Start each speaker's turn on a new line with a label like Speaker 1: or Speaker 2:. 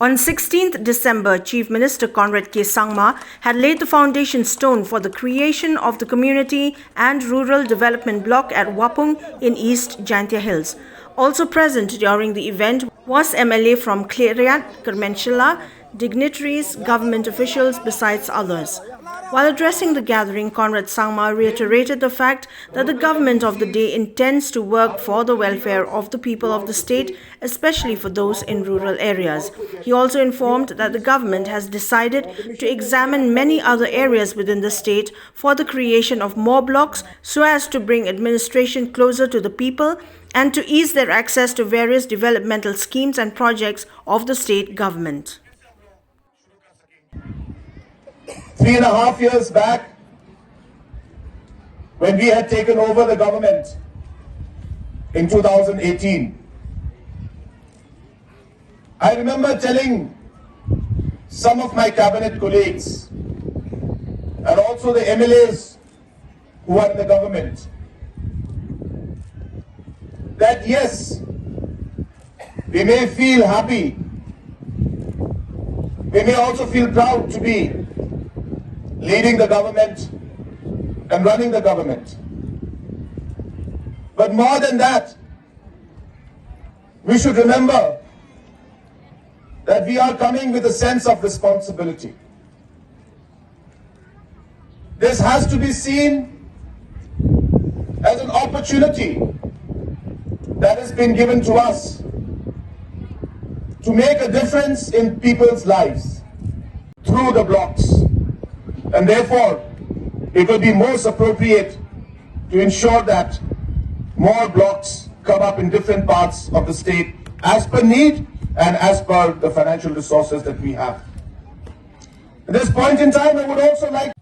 Speaker 1: On 16th December, Chief Minister CONRAD SANGMA had laid the foundation stone for the creation of the Community and Rural Development Block at Wapung in East JAINTIA Hills. Also present during the event was MLA from KHLIEHRIAT, KYRMEN, dignitaries, government officials besides others. While addressing the gathering, CONRAD SANGMA reiterated the fact that the government of the day intends to work for the welfare of the people of the state, especially for those in rural areas. He also informed that the government has decided to examine many other areas within the state for the creation of more blocks so as to bring administration closer to the people and to ease their access to various developmental schemes and projects of the state government.
Speaker 2: 3.5 years back, when we had taken over the government in 2018, I remember telling some of my cabinet colleagues and also the MLAs who are in the government that yes, we may feel happy, we may also feel proud to be leading the government and running the government. But more than that, we should remember that we are coming with a sense of responsibility. This has to be seen as an opportunity that has been given to us to make a difference in people's lives through the blocks. And therefore, it will be most appropriate to ensure that more blocks come up in different parts of the state as per need and as per the financial resources that we have. At this point in time, I would also like